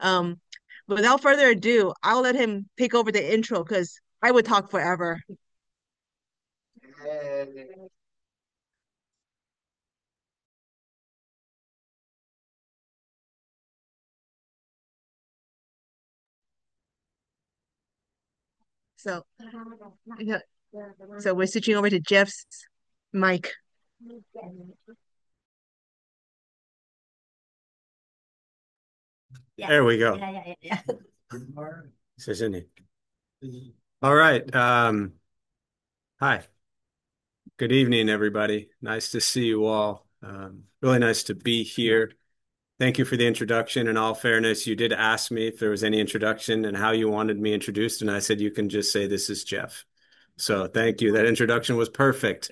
Um, without further ado, I'll let him take over the intro because I would talk forever. So, yeah, so we're switching over to Jeff's mic. Yeah. There we go. Yeah. Says in it. All right. Hi. Good evening, everybody. Nice to see you all. Really nice to be here. Thank you for the introduction. In all fairness, you did ask me if there was any introduction and how you wanted me introduced, and I said you can just say this is Jeff. So thank you. That introduction was perfect.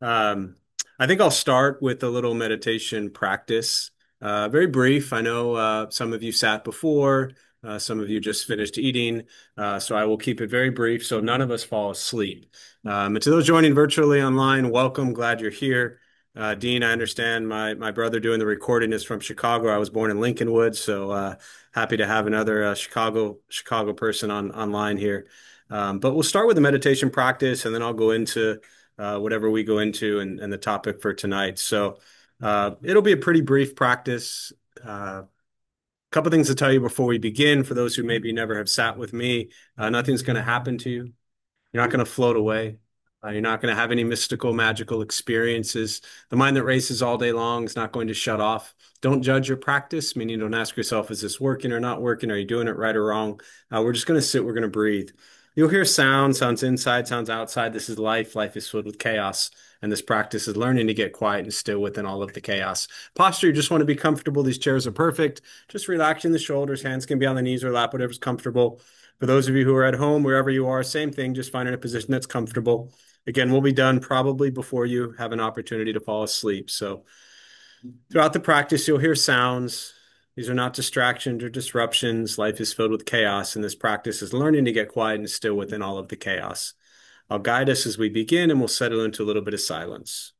Um, I think I'll start with a little meditation practice. Very brief. I know some of you sat before, some of you just finished eating, so I will keep it very brief so none of us fall asleep. And to those joining virtually online, welcome. Glad you're here. Dean, I understand my brother doing the recording is from Chicago. I was born in Lincolnwood, so happy to have another Chicago person online here. But we'll start with the meditation practice, and then I'll go into whatever we go into and the topic for tonight. So it'll be a pretty brief practice. A couple things to tell you before we begin. For those who maybe never have sat with me, nothing's going to happen to you. You're not going to float away. You're not going to have any mystical, magical experiences. The mind that races all day long is not going to shut off. Don't judge your practice, meaning don't ask yourself, is this working or not working? Are you doing it right or wrong? We're just going to sit, we're going to breathe. You'll hear sounds inside, sounds outside. This is life. Life is filled with chaos. And this practice is learning to get quiet and still within all of the chaos. Posture, you just want to be comfortable. These chairs are perfect. Just relaxing the shoulders, hands can be on the knees or lap, whatever's comfortable. For those of you who are at home, wherever you are, same thing, just finding a position that's comfortable. Again, we'll be done probably before you have an opportunity to fall asleep. So throughout the practice, you'll hear sounds. These are not distractions or disruptions. Life is filled with chaos, and this practice is learning to get quiet and still within all of the chaos. I'll guide us as we begin, and we'll settle into a little bit of silence.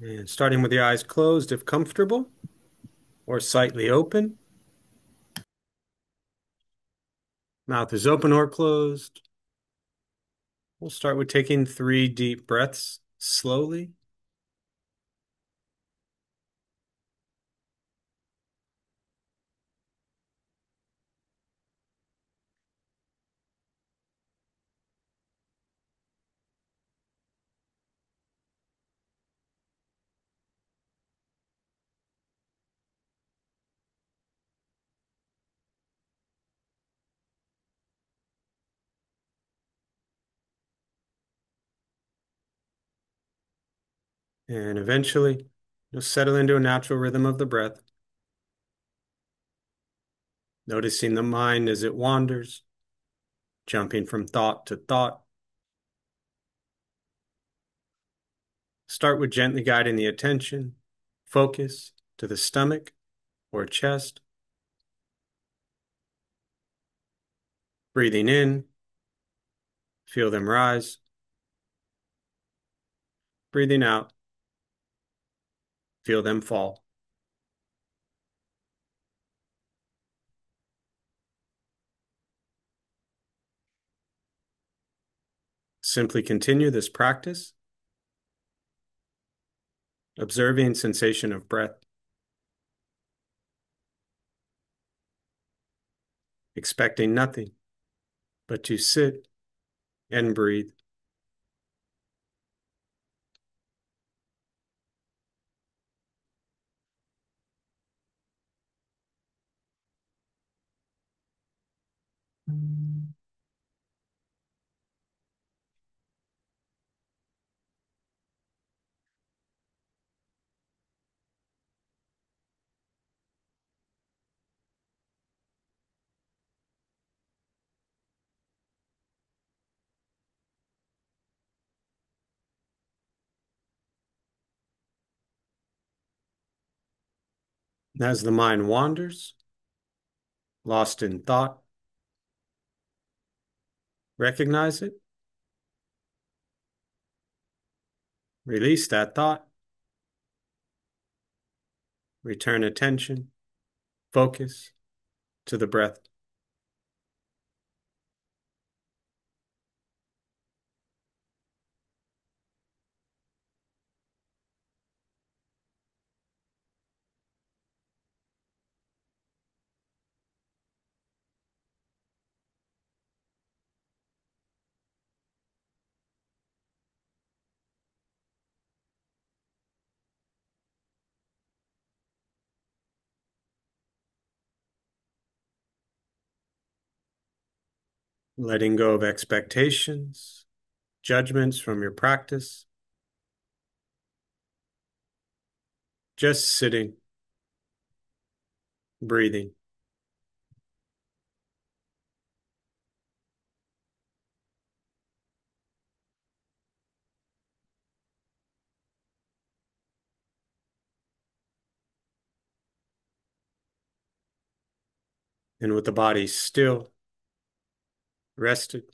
And starting with the eyes closed, if comfortable, or slightly open. Mouth is open or closed. We'll start with taking 3 deep breaths slowly. And eventually, you'll settle into a natural rhythm of the breath, noticing the mind as it wanders, jumping from thought to thought. Start with gently guiding the attention, focus to the stomach or chest, breathing in, feel them rise, breathing out, feel them fall. Simply continue this practice, observing sensation of breath, expecting nothing but to sit and breathe. As the mind wanders, lost in thought, recognize it, release that thought, return attention, focus to the breath. Letting go of expectations, judgments from your practice, just sitting, breathing. And with the body still, rested,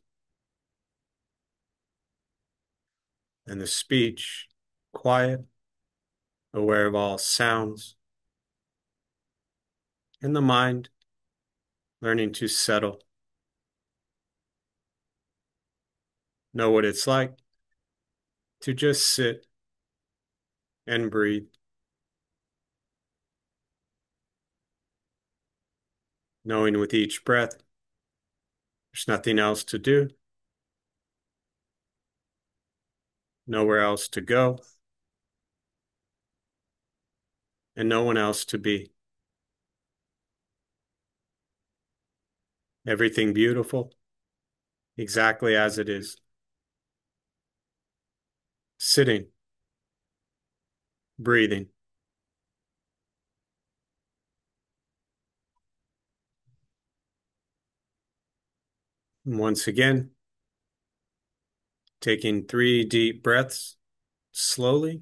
and the speech quiet, aware of all sounds, and the mind learning to settle, know what it's like to just sit and breathe, knowing with each breath there's nothing else to do, nowhere else to go, and no one else to be. Everything beautiful, exactly as it is. Sitting, breathing. And once again, taking 3 deep breaths slowly.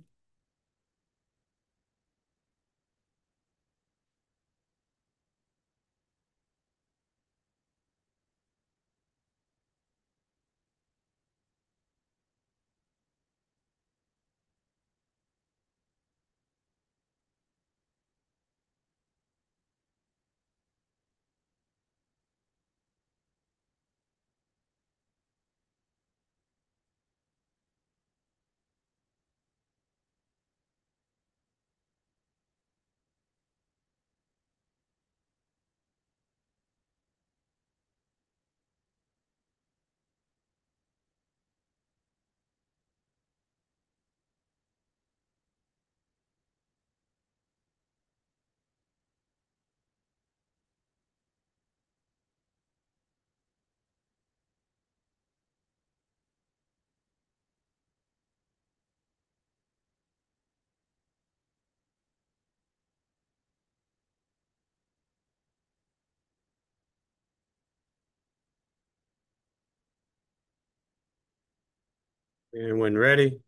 And when ready,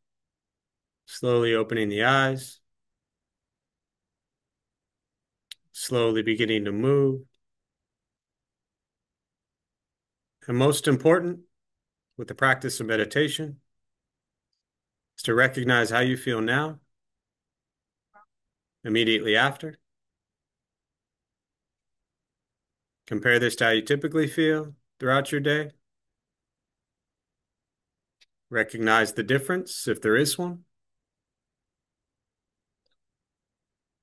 slowly opening the eyes, slowly beginning to move. And most important, with the practice of meditation, is to recognize how you feel now, immediately after. Compare this to how you typically feel throughout your day. Recognize the difference, if there is one.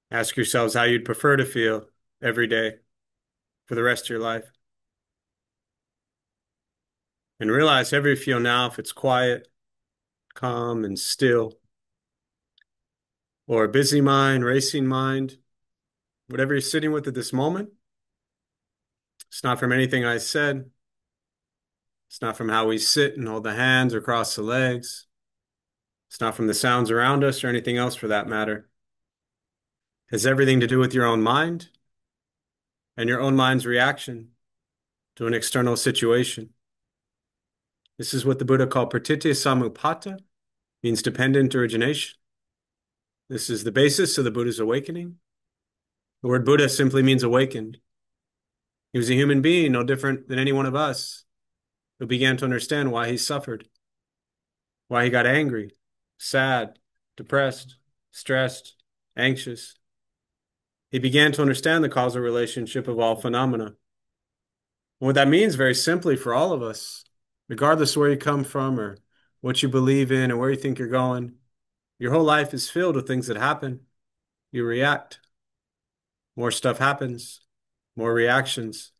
Ask yourselves how you'd prefer to feel every day for the rest of your life. And realize however you feel now, if it's quiet, calm, and still, or a busy mind, racing mind, whatever you're sitting with at this moment, it's not from anything I said. It's not from how we sit and hold the hands or cross the legs. It's not from the sounds around us or anything else for that matter. It has everything to do with your own mind and your own mind's reaction to an external situation. This is what the Buddha called pratitya samuppada, means dependent origination. This is the basis of the Buddha's awakening. The word Buddha simply means awakened. He was a human being, no different than any one of us, who began to understand why he suffered, why he got angry, sad, depressed, stressed, anxious. He began to understand the causal relationship of all phenomena. And what that means, very simply, for all of us, regardless of where you come from or what you believe in or where you think you're going, your whole life is filled with things that happen. You react. More stuff happens, more reactions.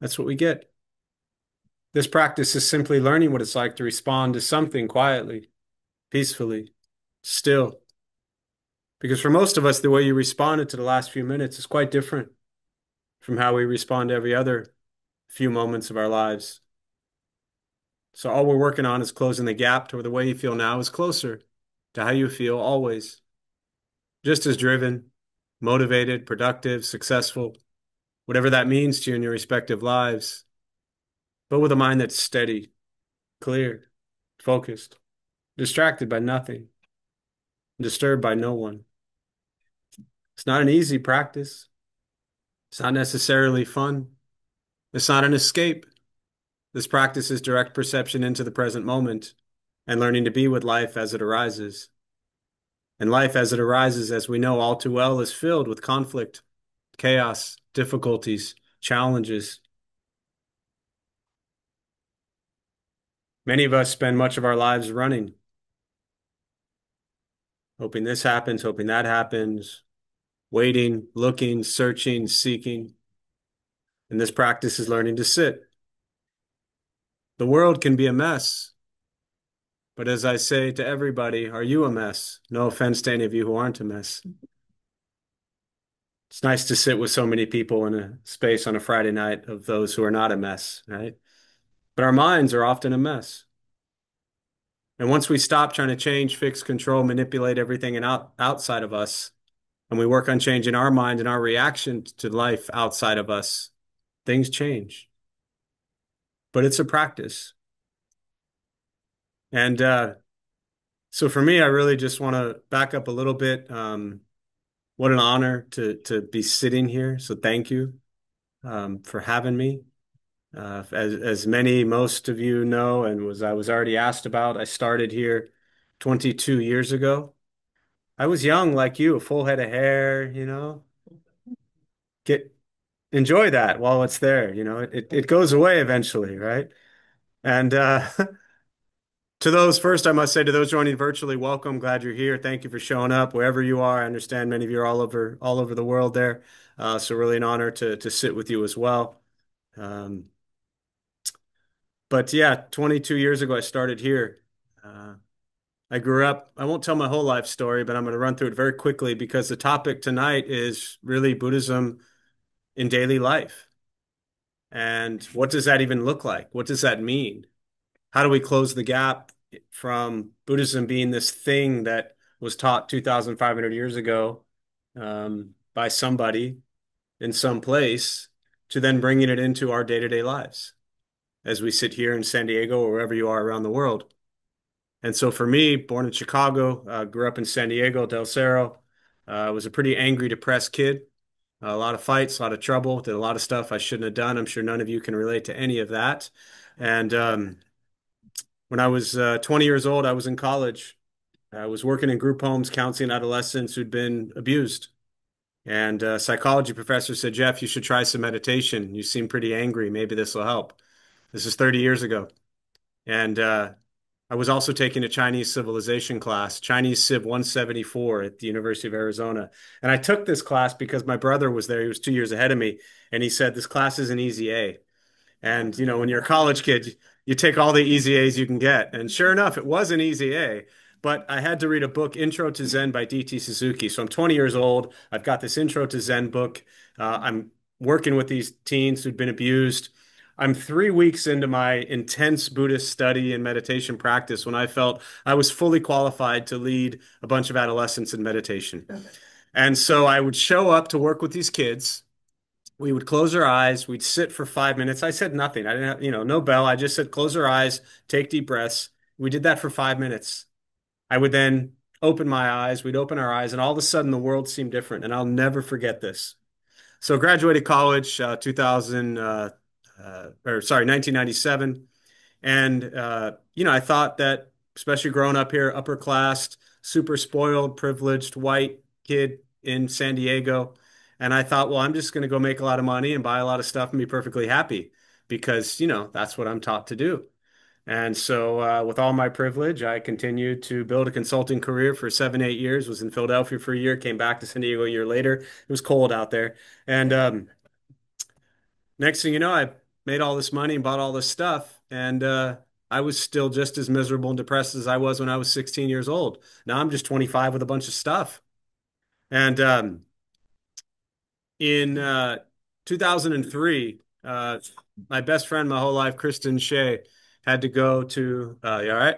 That's what we get. This practice is simply learning what it's like to respond to something quietly, peacefully, still. Because for most of us, the way you responded to the last few minutes is quite different from how we respond to every other few moments of our lives. So all we're working on is closing the gap to where the way you feel now is closer to how you feel always. Just as driven, motivated, productive, successful, whatever that means to you in your respective lives, but with a mind that's steady, clear, focused, distracted by nothing, disturbed by no one. It's not an easy practice. It's not necessarily fun. It's not an escape. This practice is direct perception into the present moment and learning to be with life as it arises. And life as it arises, as we know all too well, is filled with conflict, chaos, difficulties, challenges. Many of us spend much of our lives running, hoping this happens, hoping that happens, waiting, looking, searching, seeking. And this practice is learning to sit. The world can be a mess, but as I say to everybody, are you a mess? No offense to any of you who aren't a mess. It's nice to sit with so many people in a space on a Friday night of those who are not a mess, right? But our minds are often a mess. And once we stop trying to change, fix, control, manipulate everything outside of us, and we work on changing our mind and our reaction to life outside of us, things change. But it's a practice. And so for me, I really just want to back up a little bit. What an honor to be sitting here. So thank you for having me. As most of you know, and I was already asked about, I started here 22 years ago. I was young like you, a full head of hair, Get enjoy that while it's there, it goes away eventually, right? And to those first, I must say to those joining virtually, welcome. Glad you're here. Thank you for showing up wherever you are. I understand many of you are all over the world there. So really an honor to sit with you as well. Um, but yeah, 22 years ago, I started here. Uh, I grew up, I won't tell my whole life story, but I'm going to run through it very quickly because the topic tonight is really Buddhism in daily life. And what does that even look like? What does that mean? How do we close the gap from Buddhism being this thing that was taught 2,500 years ago by somebody in some place to then bringing it into our day-to-day lives as we sit here in San Diego or wherever you are around the world? And so for me, born in Chicago, grew up in San Diego, Del Cerro, was a pretty angry, depressed kid. A lot of fights, a lot of trouble, did a lot of stuff I shouldn't have done. I'm sure none of you can relate to any of that. And when I was 20 years old, I was in college. I was working in group homes, counseling adolescents who'd been abused. And a psychology professor said, Jeff, you should try some meditation. You seem pretty angry. Maybe this will help. This is 30 years ago. And I was also taking a Chinese civilization class, Chinese Civ 174 at the University of Arizona. And I took this class because my brother was there. He was 2 years ahead of me. And he said, this class is an easy A. And, when you're a college kid, you take all the easy A's you can get. And sure enough, it was an easy A. But I had to read a book, Intro to Zen by D.T. Suzuki. So I'm 20 years old. I've got this Intro to Zen book. I'm working with these teens who'd been abused. I'm 3 weeks into my intense Buddhist study and meditation practice when I felt I was fully qualified to lead a bunch of adolescents in meditation. Okay. And so I would show up to work with these kids. We would close our eyes. We'd sit for 5 minutes. I said nothing. I didn't have, no bell. I just said, close our eyes, take deep breaths. We did that for 5 minutes. I would then open my eyes. We'd open our eyes, and all of a sudden the world seemed different. And I'll never forget this. So graduated college, 2000, or sorry, 1997. And, I thought that, especially growing up here, upper class, super spoiled, privileged white kid in San Diego. And I thought, well, I'm just going to go make a lot of money and buy a lot of stuff and be perfectly happy because, that's what I'm taught to do. And so, with all my privilege, I continued to build a consulting career for 7, 8 years. Was in Philadelphia for a year, came back to San Diego a year later. It was cold out there. And next thing you know, I made all this money and bought all this stuff. And I was still just as miserable and depressed as I was when I was 16 years old. Now I'm just 25 with a bunch of stuff. And in 2003, my best friend my whole life, Kristen Shea, had to go to, you all right?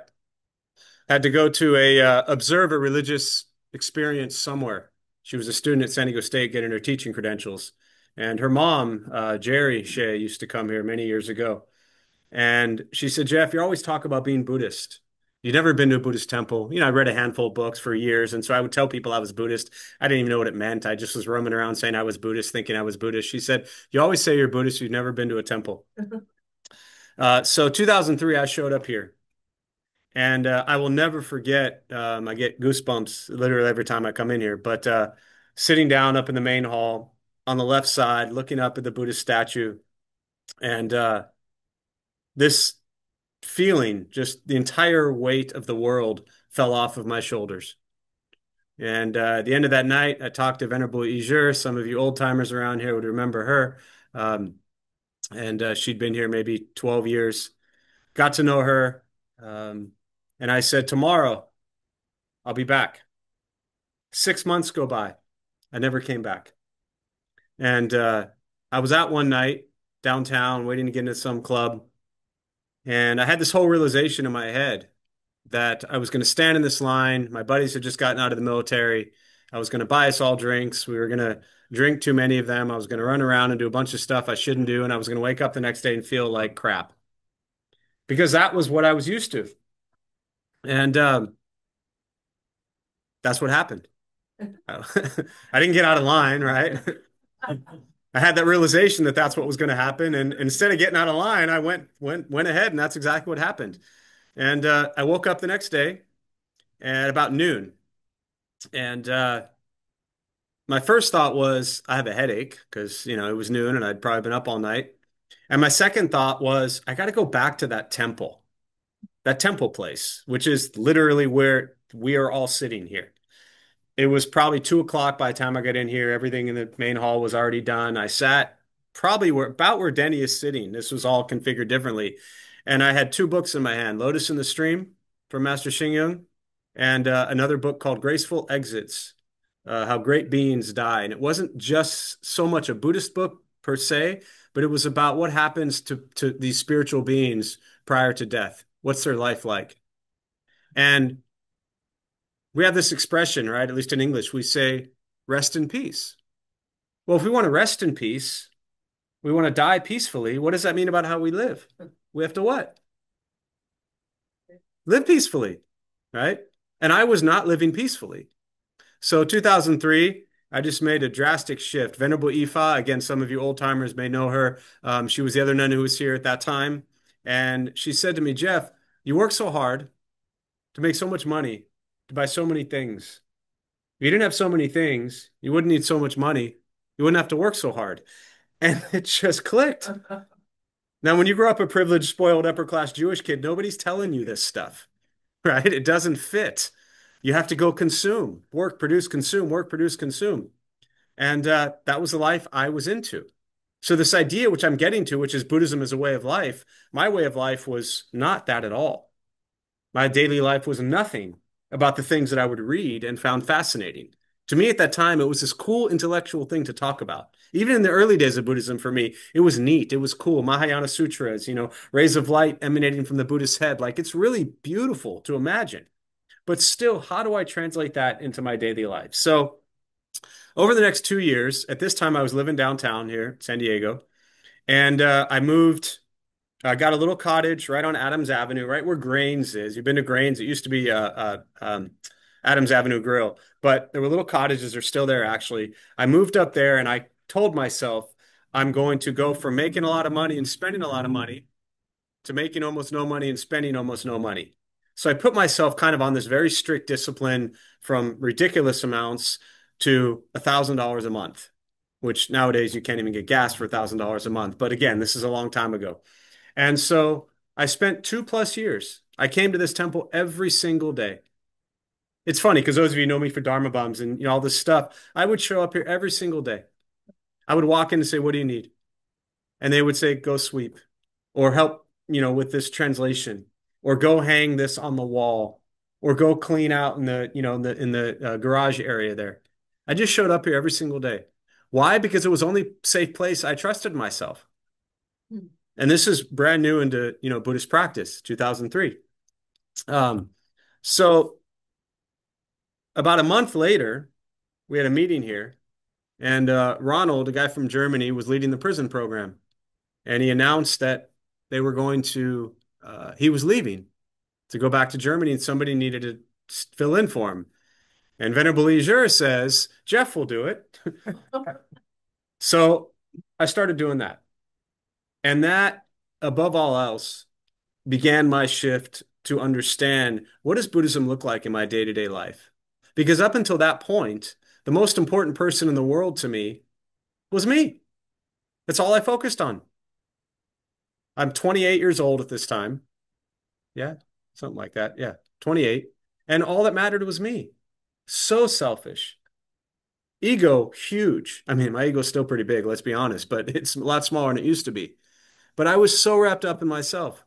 Had to go to observe a religious experience somewhere. She was a student at San Diego State getting her teaching credentials. And her mom, Jerry Shea, used to come here many years ago. And she said, Jeff, you always talk about being Buddhist. You've never been to a Buddhist temple. I read a handful of books for years. And so I would tell people I was Buddhist. I didn't even know what it meant. I just was roaming around saying I was Buddhist, thinking I was Buddhist. She said, you always say you're Buddhist. You've never been to a temple. So 2003, I showed up here. And I will never forget, I get goosebumps literally every time I come in here, but sitting down up in the main hall on the left side, looking up at the Buddhist statue, and this feeling, just the entire weight of the world fell off of my shoulders. And at the end of that night, I talked to Venerable Ijur. Some of you old timers around here would remember her. Um, and she'd been here maybe 12 years. Got to know her. And I said, tomorrow, I'll be back. 6 months go by. I never came back. And I was out one night downtown waiting to get into some club. And I had this whole realization in my head that I was going to stand in this line. My buddies had just gotten out of the military. I was going to buy us all drinks. We were going to drink too many of them. I was going to run around and do a bunch of stuff I shouldn't do. And I was going to wake up the next day and feel like crap because that was what I was used to. And that's what happened. I didn't get out of line, right? I had that realization that that's what was going to happen, and instead of getting out of line, I went ahead, and that's exactly what happened. And I woke up the next day at about noon, and my first thought was I have a headache because it was noon and I'd probably been up all night. And my second thought was I got to go back to that temple place, which is literally where we are all sitting here. It was probably 2 o'clock by the time I got in here. Everything in the main hall was already done. I sat probably about where Denny is sitting. This was all configured differently. And I had two books in my hand, Lotus in the Stream from Master Xing Yun, and another book called Graceful Exits, How Great Beings Die. And it wasn't just so much a Buddhist book per se, but it was about what happens to these spiritual beings prior to death. What's their life like? And we have this expression, right? At least in English, we say, rest in peace. Well, if we want to rest in peace, we want to die peacefully. What does that mean about how we live? We have to what? Live peacefully, right? And I was not living peacefully. So 2003, I just made a drastic shift. Venerable Ifa, again, some of you old timers may know her. She was the other nun who was here at that time. And she said to me, Jeff, you work so hard to make so much money, to buy so many things. If you didn't have so many things, you wouldn't need so much money. You wouldn't have to work so hard. And it just clicked. Now, when you grow up a privileged, spoiled, upper class Jewish kid, nobody's telling you this stuff, right? It doesn't fit. You have to go consume, work, produce, consume, work, produce, consume. And that was the life I was into. So this idea, which I'm getting to, which is Buddhism as a way of life, my way of life was not that at all. My daily life was nothing about the things that I would read and found fascinating. To me at that time, it was this cool intellectual thing to talk about. Even in the early days of Buddhism, for me, it was neat. It was cool. Mahayana Sutras, rays of light emanating from the Buddhist head. Like it's really beautiful to imagine. But still, how do I translate that into my daily life? So over the next 2 years, at this time, I was living downtown here, San Diego, and I moved. I got a little cottage right on Adams Avenue, right where Grains is. You've been to Grains? It used to be Adams Avenue Grill, but there were little cottages. They're still there, actually. I moved up there and I told myself I'm going to go from making a lot of money and spending a lot of money to making almost no money and spending almost no money. So I put myself kind of on this very strict discipline from ridiculous amounts to $1,000 a month, which nowadays you can't even get gas for $1,000 a month. But again, this is a long time ago. And so I spent 2+ years. I came to this temple every single day. It's funny because those of you who know me for Dharma bums and all this stuff, I would show up here every single day. I would walk in and say, "What do you need?" And they would say, "Go sweep or help, with this translation or go hang this on the wall or go clean out in the, in the garage area there." I just showed up here every single day. Why? Because it was the only safe place I trusted myself. And this is brand new into, Buddhist practice, 2003. Um, so about a month later, we had a meeting here, and Ronald, a guy from Germany, was leading the prison program. And he announced that they were going to, he was leaving to go back to Germany, and somebody needed to fill in for him. And Venerable Leisure says, Jeff will do it. So I started doing that. And that, above all else, began my shift to understand what does Buddhism look like in my day-to-day life? Because up until that point, the most important person in the world to me was me. That's all I focused on. I'm 28 years old at this time. Yeah, something like that. Yeah, 28. And all that mattered was me. So selfish. Ego, huge. I mean, my ego's still pretty big, let's be honest, but it's a lot smaller than it used to be. But I was so wrapped up in myself.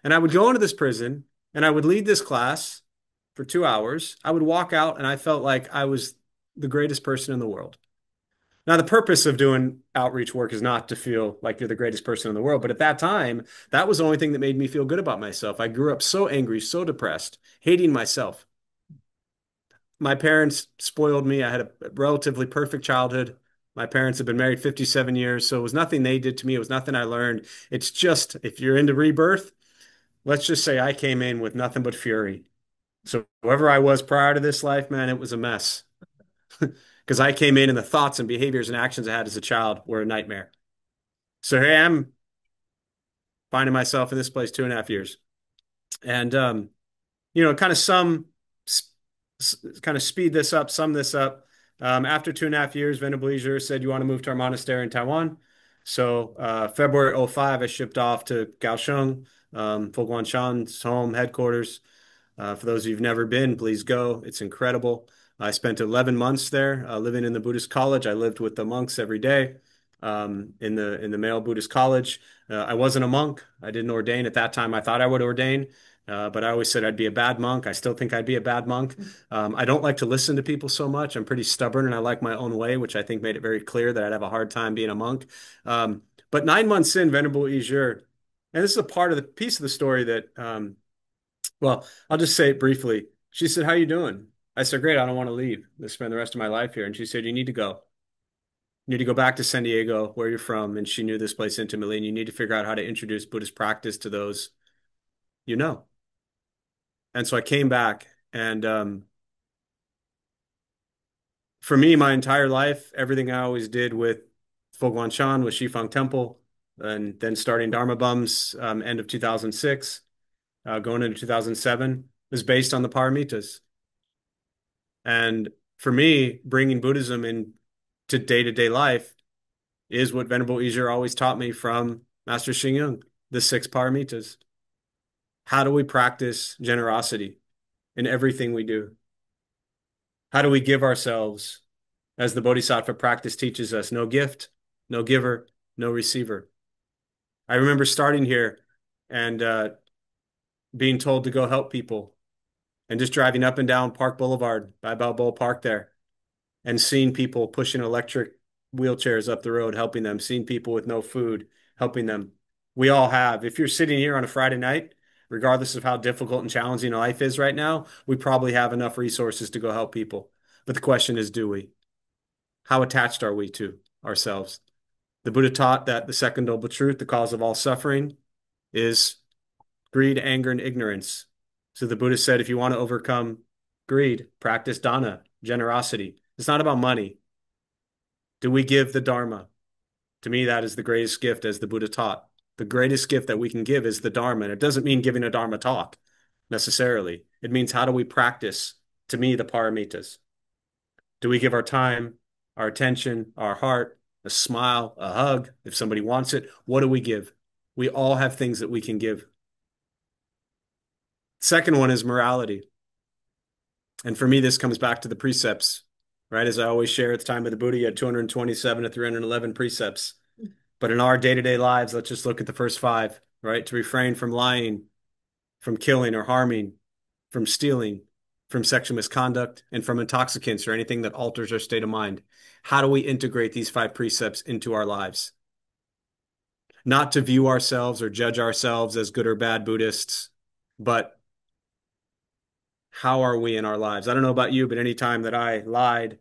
And I would go into this prison and I would lead this class for 2 hours. I would walk out and I felt like I was the greatest person in the world. Now, the purpose of doing outreach work is not to feel like you're the greatest person in the world. But at that time, that was the only thing that made me feel good about myself. I grew up so angry, so depressed, hating myself. My parents spoiled me. I had a relatively perfect childhood. My parents have been married 57 years, so it was nothing they did to me. It was nothing I learned. It's just, if you're into rebirth, let's just say I came in with nothing but fury. So whoever I was prior to this life, man, it was a mess. Because I came in and the thoughts and behaviors and actions I had as a child were a nightmare. So here I am finding myself in this place 2.5 years. And, kind of kind of speed this up, sum this up. After 2.5 years, Venerable Leisure said, "You want to move to our monastery in Taiwan?" So February '05, I shipped off to Kaohsiung, Foguanshan's home headquarters. For those of you who've never been, please go. It's incredible. I spent 11 months there, living in the Buddhist college. I lived with the monks every day in the male Buddhist college. I wasn't a monk. I didn't ordain at that time. I thought I would ordain, but I always said I'd be a bad monk. I still think I'd be a bad monk. I don't like to listen to people so much. I'm pretty stubborn and I like my own way, which I think made it very clear that I'd have a hard time being a monk. But 9 months in, Venerable Yijur, and this is a part of the piece of the story that well, I'll just say it briefly. She said, "How you doing?" I said, "Great. I don't want to leave. Let's spend the rest of my life here." And she said, "You need to go. You need to go back to San Diego, where you're from." And she knew this place intimately. And you need to figure out how to introduce Buddhist practice to those you know. And so I came back. And for me, my entire life, everything I always did with Foguanshan, with Shifang Temple, and then starting Dharma Bums end of 2006, going into 2007, was based on the Paramitas. And for me, bringing Buddhism into day-to-day life is what Venerable Isur always taught me from Master Xing Yun, the six paramitas. How do we practice generosity in everything we do? How do we give ourselves, as the Bodhisattva practice teaches us, no gift, no giver, no receiver? I remember starting here and being told to go help people and just driving up and down Park Boulevard by Balboa Park there and seeing people pushing electric wheelchairs up the road, helping them, seeing people with no food, helping them. We all have. If you're sitting here on a Friday night, regardless of how difficult and challenging life is right now, we probably have enough resources to go help people. But the question is, do we? How attached are we to ourselves? The Buddha taught that the second noble truth, the cause of all suffering, is greed, anger, and ignorance. So the Buddha said, if you want to overcome greed, practice dana, generosity. It's not about money. Do we give the Dharma? To me, that is the greatest gift, as the Buddha taught. The greatest gift that we can give is the Dharma. And it doesn't mean giving a Dharma talk necessarily. It means, how do we practice, to me, the paramitas? Do we give our time, our attention, our heart, a smile, a hug? If somebody wants it, what do we give? We all have things that we can give. Second one is morality. And for me, this comes back to the precepts, right? As I always share, at the time of the Buddha, you had 227 to 311 precepts. But in our day-to-day lives, let's just look at the first five, right? To refrain from lying, from killing or harming, from stealing, from sexual misconduct, and from intoxicants or anything that alters our state of mind. How do we integrate these five precepts into our lives? Not to view ourselves or judge ourselves as good or bad Buddhists, but how are we in our lives? I don't know about you, but any time that I lied,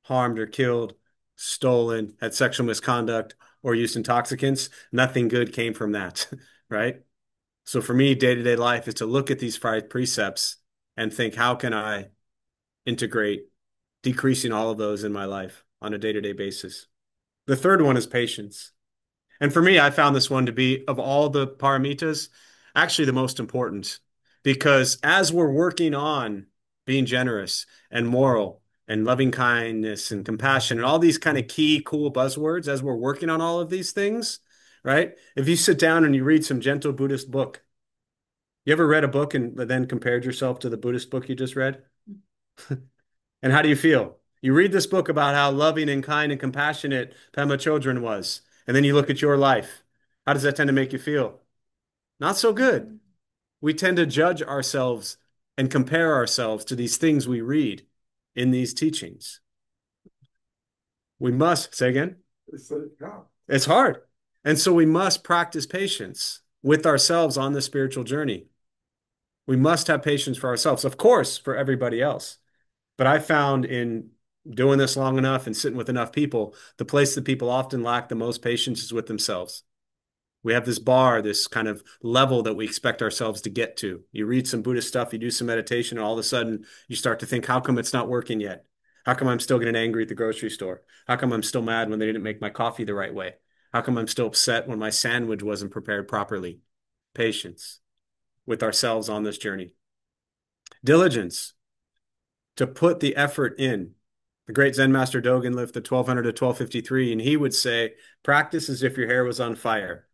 harmed or killed, stolen, had sexual misconduct, or used intoxicants, nothing good came from that, right? So for me, day-to-day life is to look at these five precepts and think, how can I integrate decreasing all of those in my life on a day-to-day basis? The third one is patience. And for me, I found this one to be, of all the paramitas, actually the most important. Because as we're working on being generous and moral and loving kindness and compassion and all these kind of key, cool buzzwords, as we're working on all of these things, right? If you sit down and you read some gentle Buddhist book, you ever read a book and then compared yourself to the Buddhist book you just read? And how do you feel? You read this book about how loving and kind and compassionate Pema Chodron was, and then you look at your life. How does that tend to make you feel? Not so good. We tend to judge ourselves and compare ourselves to these things we read in these teachings. We must, say again? It's hard. And so we must practice patience with ourselves on the spiritual journey. We must have patience for ourselves, of course, for everybody else. But I found in doing this long enough and sitting with enough people, the place that people often lack the most patience is with themselves. We have this bar, this kind of level that we expect ourselves to get to. You read some Buddhist stuff, you do some meditation, and all of a sudden you start to think, how come it's not working yet? How come I'm still getting angry at the grocery store? How come I'm still mad when they didn't make my coffee the right way? How come I'm still upset when my sandwich wasn't prepared properly? Patience with ourselves on this journey. Diligence, to put the effort in. The great Zen master Dogen lived to 1200 to 1253, and he would say, practice as if your hair was on fire.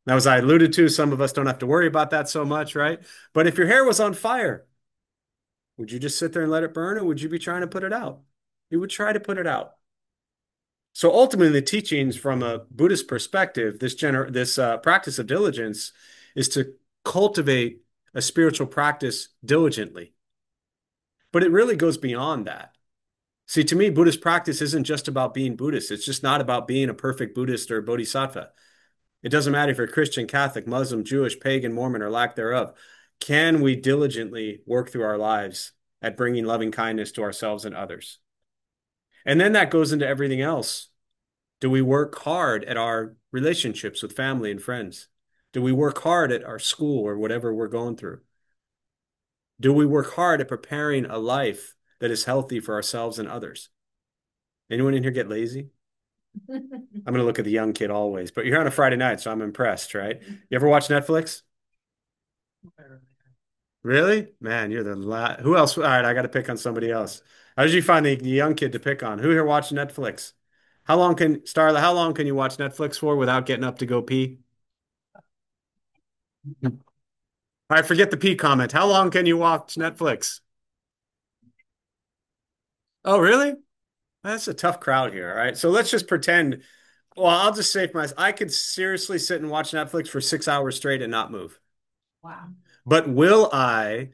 Now, as I alluded to, some of us don't have to worry about that so much, right? But if your hair was on fire, would you just sit there and let it burn, or would you be trying to put it out? You would try to put it out. So ultimately, the teachings from a Buddhist perspective, this practice of diligence is to cultivate a spiritual practice diligently. But it really goes beyond that. See, to me, Buddhist practice isn't just about being Buddhist. It's just not about being a perfect Buddhist or Bodhisattva. It doesn't matter if you're Christian, Catholic, Muslim, Jewish, pagan, Mormon, or lack thereof. Can we diligently work through our lives at bringing loving kindness to ourselves and others? And then that goes into everything else. Do we work hard at our relationships with family and friends? Do we work hard at our school or whatever we're going through? Do we work hard at preparing a life that is healthy for ourselves and others? Anyone in here get lazy? I'm going to look at the young kid always, but you're here on a Friday night, so I'm impressed, right? You ever watch Netflix? Really? Man, you're who else? All right, I got to pick on somebody else. How did you find the young kid to pick on? Who here watched Netflix? Starla, how long can you watch Netflix for without getting up to go pee? All right, forget the pee comment. How long can you watch Netflix? Oh, really? That's a tough crowd here. All right. So let's just pretend. Well, I'll just say for myself, I could seriously sit and watch Netflix for 6 hours straight and not move. Wow. But will I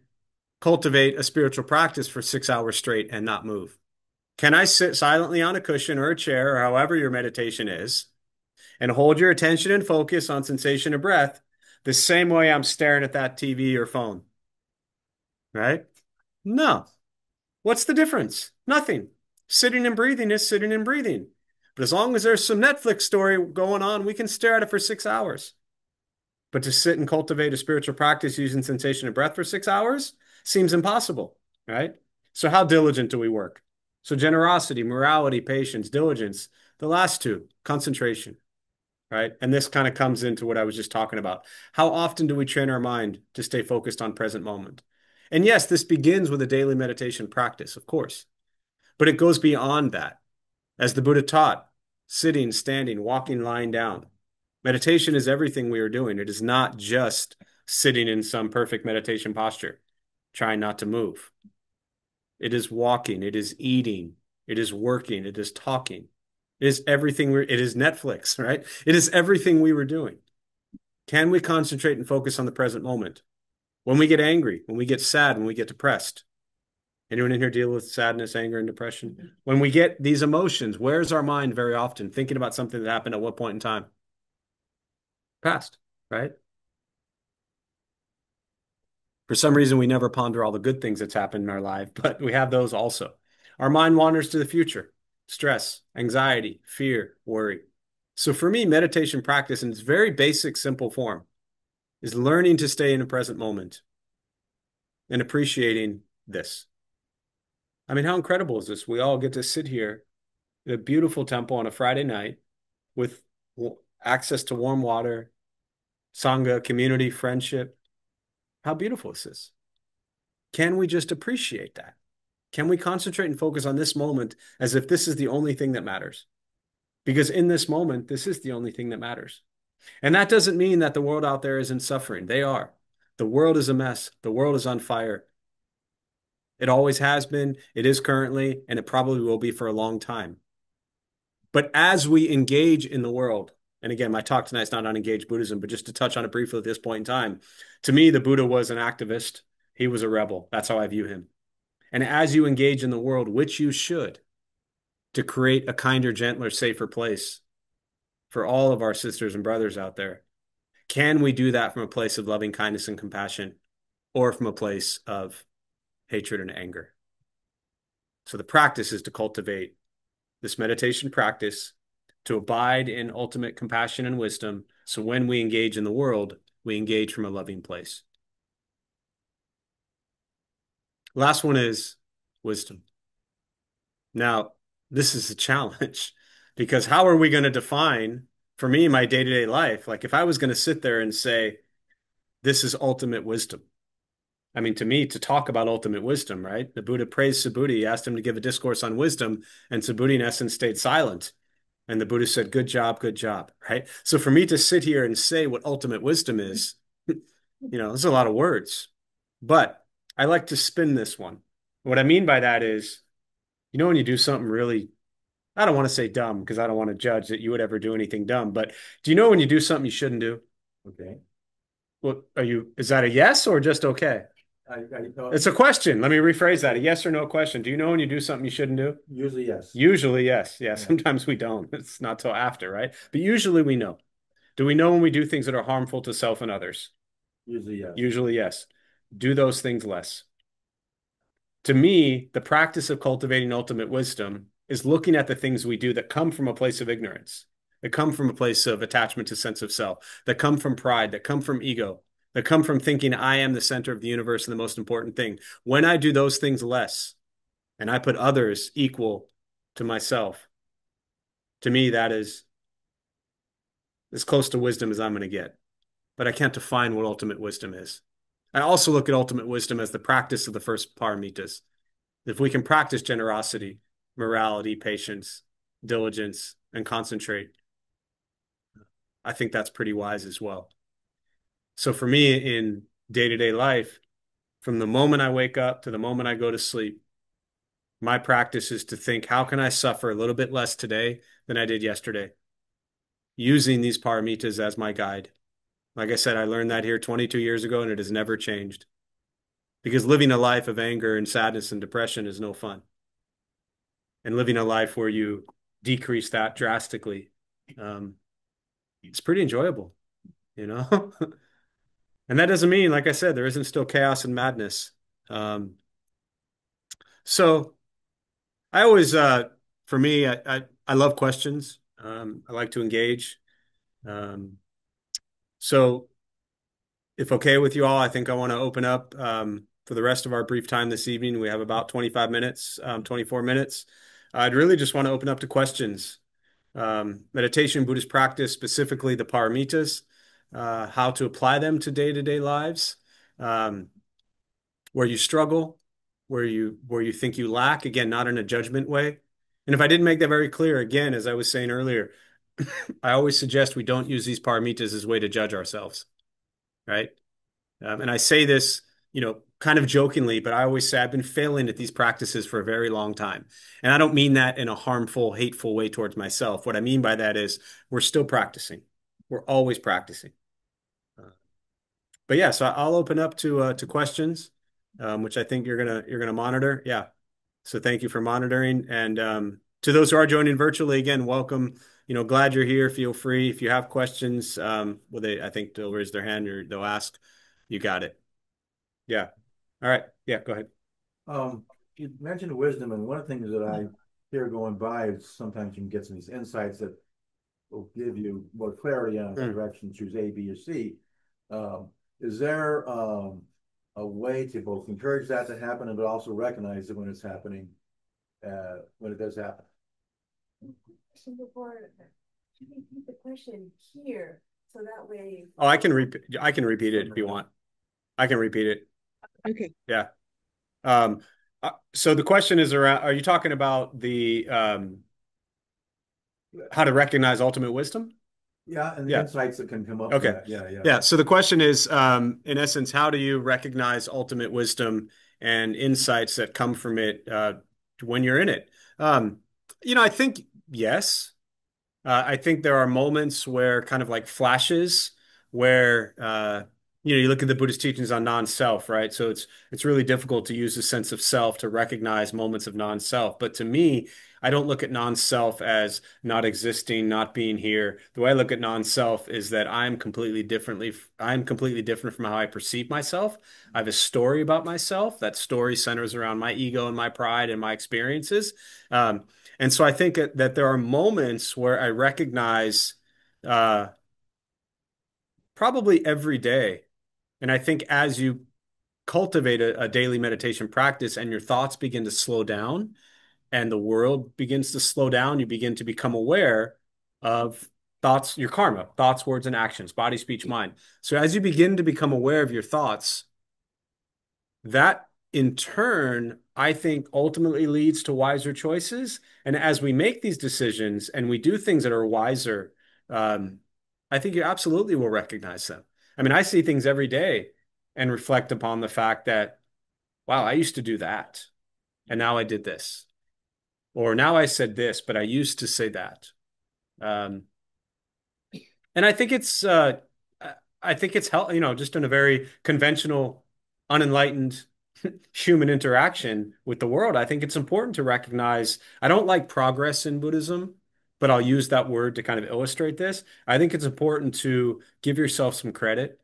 cultivate a spiritual practice for 6 hours straight and not move? Can I sit silently on a cushion or a chair or however your meditation is and hold your attention and focus on sensation of breath the same way I'm staring at that TV or phone? Right? No. What's the difference? Nothing. Sitting and breathing is sitting and breathing. But as long as there's some Netflix story going on, we can stare at it for 6 hours. But to sit and cultivate a spiritual practice using sensation of breath for 6 hours seems impossible, right? So how diligent do we work? So generosity, morality, patience, diligence. The last two, concentration, right? And this kind of comes into what I was just talking about. How often do we train our mind to stay focused on present moment? And yes, this begins with a daily meditation practice, of course, but it goes beyond that. As the Buddha taught, sitting, standing, walking, lying down. Meditation is everything we are doing. It is not just sitting in some perfect meditation posture, trying not to move. It is walking, it is eating, it is working, it is talking. It is everything it is Netflix, right? It is everything we were doing. Can we concentrate and focus on the present moment? When we get angry, when we get sad, when we get depressed. Anyone in here deal with sadness, anger, and depression? When we get these emotions, where's our mind very often? Thinking about something that happened at what point in time? Past, right? For some reason, we never ponder all the good things that's happened in our life, but we have those also. Our mind wanders to the future, stress, anxiety, fear, worry. So for me, meditation practice in its very basic, simple form is learning to stay in the present moment and appreciating this. I mean, how incredible is this? We all get to sit here in a beautiful temple on a Friday night with access to warm water, sangha, community, friendship. How beautiful is this? Can we just appreciate that? Can we concentrate and focus on this moment as if this is the only thing that matters? Because in this moment, this is the only thing that matters. And that doesn't mean that the world out there isn't suffering. They are. The world is a mess. The world is on fire. It always has been, it is currently, and it probably will be for a long time. But as we engage in the world, and again, my talk tonight is not on engaged Buddhism, but just to touch on it briefly at this point in time, to me, the Buddha was an activist. He was a rebel. That's how I view him. And as you engage in the world, which you should, to create a kinder, gentler, safer place for all of our sisters and brothers out there, can we do that from a place of loving kindness and compassion or from a place of hatred and anger? So the practice is to cultivate this meditation practice to abide in ultimate compassion and wisdom. So when we engage in the world, we engage from a loving place. Last one is wisdom. Now, this is a challenge because how are we going to define, for me, my day-to-day life? Like if I was going to sit there and say, this is ultimate wisdom. I mean, to me, to talk about ultimate wisdom, right? The Buddha praised Subhuti. He asked him to give a discourse on wisdom, and Subhuti, in essence, stayed silent. And the Buddha said, good job, right? So for me to sit here and say what ultimate wisdom is, there's a lot of words. But I like to spin this one. What I mean by that is, when you do something really, I don't want to say dumb because I don't want to judge that you would ever do anything dumb, but do you know when you do something you shouldn't do? Okay. Well, is that a yes or just okay? It's a question. Let me rephrase that. A yes or no question. Do you know when you do something you shouldn't do? Usually, yes. Usually, yes. Yeah. Sometimes we don't. It's not till after, right? But usually we know. Do we know when we do things that are harmful to self and others? Usually, yes. Usually, yes. Do those things less. To me, the practice of cultivating ultimate wisdom is looking at the things we do that come from a place of ignorance, that come from a place of attachment to sense of self, that come from pride, that come from ego, that come from thinking I am the center of the universe and the most important thing. When I do those things less and I put others equal to myself, to me, that is as close to wisdom as I'm going to get. But I can't define what ultimate wisdom is. I also look at ultimate wisdom as the practice of the first paramitas. If we can practice generosity, morality, patience, diligence, and concentrate, I think that's pretty wise as well. So for me in day-to-day life, from the moment I wake up to the moment I go to sleep, my practice is to think, how can I suffer a little bit less today than I did yesterday? Using these paramitas as my guide. Like I said, I learned that here 22 years ago and it has never changed. Because living a life of anger and sadness and depression is no fun. And living a life where you decrease that drastically, it's pretty enjoyable, you know? And that doesn't mean, like I said, there isn't still chaos and madness. So I always, for me, I love questions. I like to engage. So if okay with you all, I think I want to open up for the rest of our brief time this evening. We have about 25 minutes, 24 minutes. I'd really just want to open up to questions. Meditation, Buddhist practice, specifically the paramitas, how to apply them to day-to-day lives, where you struggle, where you think you lack, again, not in a judgment way. And if I didn't make that very clear, again, as I was saying earlier, I always suggest we don't use these paramitas as a way to judge ourselves, right? And I say this, kind of jokingly, but I always say I've been failing at these practices for a very long time. And I don't mean that in a harmful, hateful way towards myself. What I mean by that is we're still practicing. We're always practicing. But yeah, so I'll open up to questions, which I think you're gonna monitor. Yeah. So thank you for monitoring. And to those who are joining virtually, again, welcome. Glad you're here. Feel free. If you have questions, I think they'll raise their hand or they'll ask. You got it. Yeah. All right. Yeah, go ahead. You mentioned wisdom, and one of the things that I hear going by is sometimes you can get some of these insights that will give you more clarity on the direction to choose A, B, or C. Is there a way to both encourage that to happen and but also recognize it when it's happening, when it does happen? Before, can you repeat the question here so that way? Oh, I can repeat it if you want. I can repeat it. Okay. Yeah. So the question is around, are you talking about the how to recognize ultimate wisdom? Yeah, and the insights that can come up. Okay. From that. Yeah. Yeah. So the question is, in essence, how do you recognize ultimate wisdom and insights that come from it when you're in it? I think yes. I think there are moments where kind of like flashes where you look at the Buddhist teachings on non-self, right? So it's really difficult to use a sense of self to recognize moments of non-self. But to me, I don't look at non-self as not existing, not being here. The way I look at non-self is that I'm completely different from how I perceive myself. I have a story about myself. That story centers around my ego and my pride and my experiences. And so I think that there are moments where I recognize probably every day. And I think as you cultivate a daily meditation practice and your thoughts begin to slow down and the world begins to slow down, you begin to become aware of thoughts, your karma, thoughts, words, and actions, body, speech, mind. So as you begin to become aware of your thoughts, that in turn, I think ultimately leads to wiser choices. And as we make these decisions and we do things that are wiser, I think you absolutely will recognize them. I mean, I see things every day and reflect upon the fact that, wow, I used to do that. And now I did this. Or now I said this, but I used to say that. And I think it's just in a very conventional, unenlightened human interaction with the world. I think it's important to recognize, I don't like progress in Buddhism, but I'll use that word to kind of illustrate this. I think it's important to give yourself some credit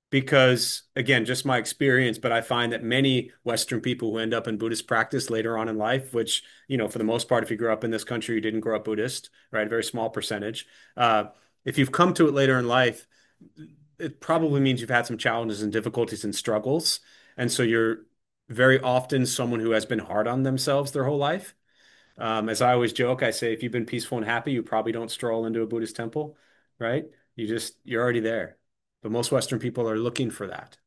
because, again, just my experience, but I find that many Western people who end up in Buddhist practice later on in life, which, for the most part, if you grew up in this country, you didn't grow up Buddhist, right? A very small percentage. If you've come to it later in life, it probably means you've had some challenges and difficulties and struggles. And so you're very often someone who has been hard on themselves their whole life. As I always joke, I say, if you've been peaceful and happy, you probably don't stroll into a Buddhist temple, right? You're already there. But most Western people are looking for that.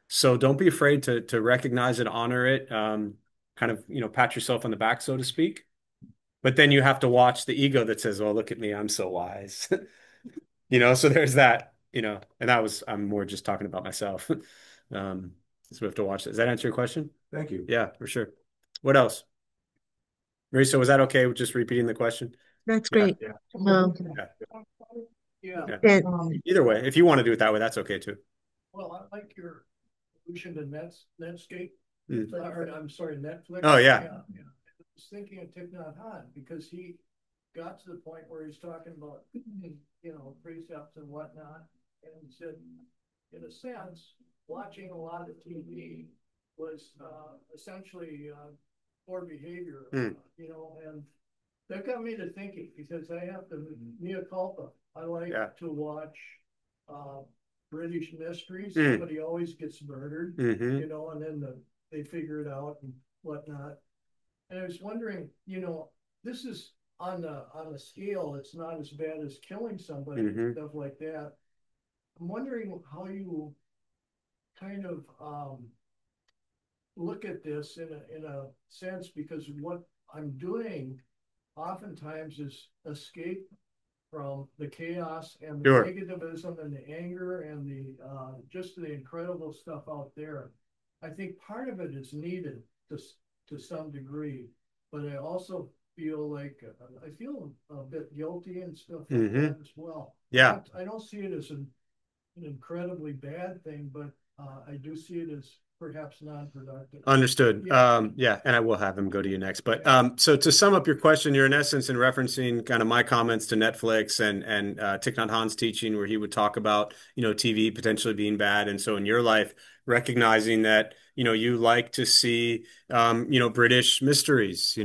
So don't be afraid to recognize it, honor it, kind of, pat yourself on the back, so to speak. But then you have to watch the ego that says, "Oh, look at me, I'm so wise." So there's that, and I'm more just talking about myself. So we have to watch that. Does that answer your question? Thank you. Yeah, for sure. What else? Marisa, was that okay with just repeating the question? That's Yeah. great. Yeah. Yeah. Yeah. Either way, if you want to do it that way, that's okay too. Well, I like your solution to Netscape. Mm. Or, I'm sorry, Netflix. Oh, yeah. I was thinking of Thich Nhat Hanh because he got to the point where he's talking about, precepts and whatnot, and he said, in a sense, watching a lot of TV was essentially poor behavior, and that got me to thinking because I have to mea culpa. I like to watch British mysteries. Mm. Somebody always gets murdered, Mm-hmm. you know, and then they figure it out and whatnot. And I was wondering, you know, this is on a scale, it's not as bad as killing somebody Mm-hmm. and stuff like that. I'm wondering how you kind of look at this in a sense, because what I'm doing oftentimes is escape from the chaos and the Sure. negativism and the anger and the just the incredible stuff out there. I think part of it is needed to some degree, but I also feel like I feel a bit guilty and stuff like Mm-hmm. that as well. Yeah. I don't see it as an incredibly bad thing, but I do see it as perhaps non-productive. Understood. Yeah. Yeah, and I will have him go to you next. But so to sum up your question, you're in essence in referencing kind of my comments to Netflix and Thich Nhat Hanh's teaching, where he would talk about, TV potentially being bad, and so in your life, recognizing that, you like to see, British mysteries,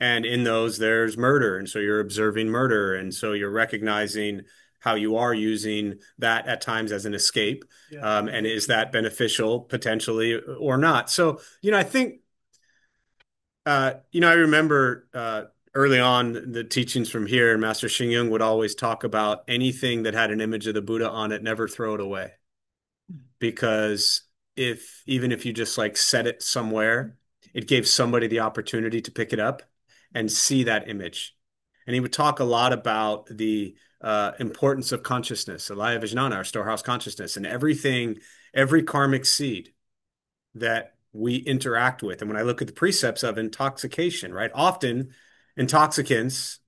and in those there's murder, and so you're observing murder, and so you're recognizing how you are using that at times as an escape. Yeah. And is that beneficial potentially or not? So, I think, I remember early on the teachings from here, Master Xing Yun would always talk about anything that had an image of the Buddha on it, never throw it away. Because even if you just like set it somewhere, it gave somebody the opportunity to pick it up and see that image. And he would talk a lot about the importance of consciousness, Alaya Vijnana, our storehouse consciousness, and every karmic seed that we interact with. And when I look at the precepts of intoxication, right? Often intoxicants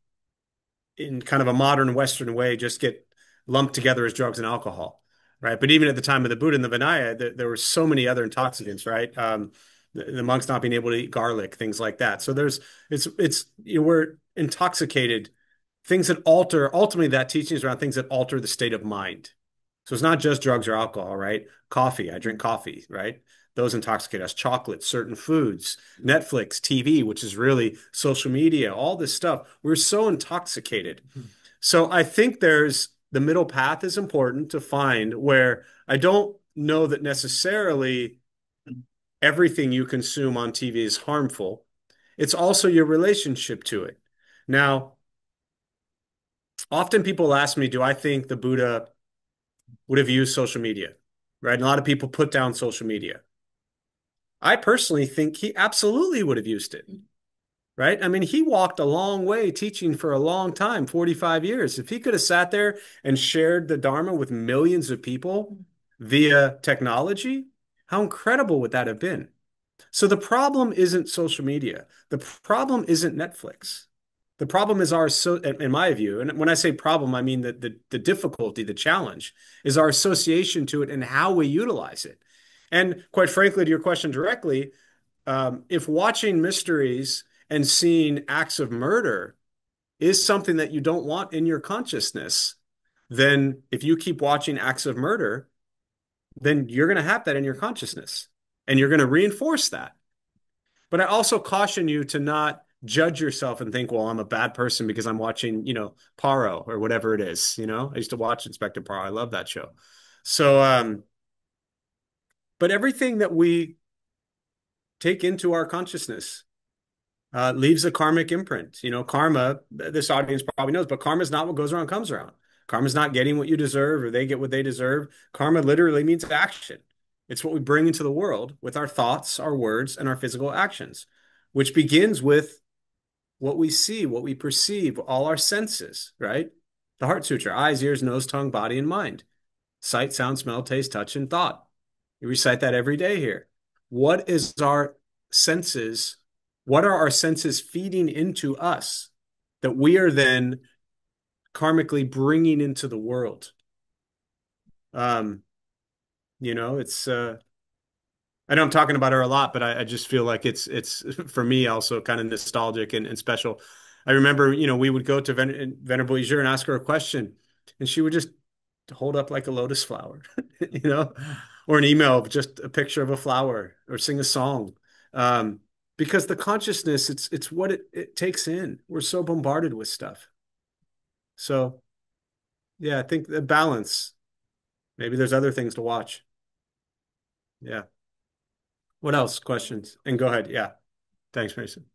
in kind of a modern Western way just get lumped together as drugs and alcohol, right? But even at the time of the Buddha and the Vinaya, there were so many other intoxicants, right? The monks not being able to eat garlic, things like that. So we're intoxicated, things that alter, ultimately that teaching is around things that alter the state of mind. So it's not just drugs or alcohol, right? Coffee, I drink coffee, right? Those intoxicate us. Chocolate, certain foods, Netflix, TV, which is really social media, all this stuff. We're so intoxicated. So I think the middle path is important to find, where I don't know that necessarily everything you consume on TV is harmful. It's also your relationship to it. Now, often people ask me, do I think the Buddha would have used social media, right? And a lot of people put down social media. I personally think he absolutely would have used it, right? I mean, he walked a long way teaching for a long time, 45 years. If he could have sat there and shared the Dharma with millions of people via technology, how incredible would that have been? So the problem isn't social media. The problem isn't Netflix. The problem is in my view, and when I say problem, I mean the difficulty, the challenge is our association to it and how we utilize it. And quite frankly, to your question directly, if watching mysteries and seeing acts of murder is something that you don't want in your consciousness, then if you keep watching acts of murder, then you're going to have that in your consciousness and you're going to reinforce that. But I also caution you to not judge yourself and think, well, I'm a bad person because I'm watching, Paro or whatever it is. I used to watch Inspector Paro. I love that show. So, but everything that we take into our consciousness leaves a karmic imprint. Karma, this audience probably knows, but karma is not what goes around comes around. Karma is not getting what you deserve or they get what they deserve. Karma literally means action. It's what we bring into the world with our thoughts, our words, and our physical actions, which begins with what we see, what we perceive, all our senses, right? The Heart Sutra: eyes, ears, nose, tongue, body, and mind. Sight, sound, smell, taste, touch, and thought. You recite that every day here. What is our senses? What are our senses feeding into us that we are then karmically bringing into the world? It's I know I'm talking about her a lot, but I just feel like it's for me also kind of nostalgic and special. I remember, we would go to Venerable Yijur and ask her a question, and she would just hold up like a lotus flower, or an email of just a picture of a flower, or sing a song. Because the consciousness, it's what it takes in. We're so bombarded with stuff. So, yeah, I think the balance. Maybe there's other things to watch. Yeah. What else? Questions? And go ahead. Yeah. Thanks, Mason.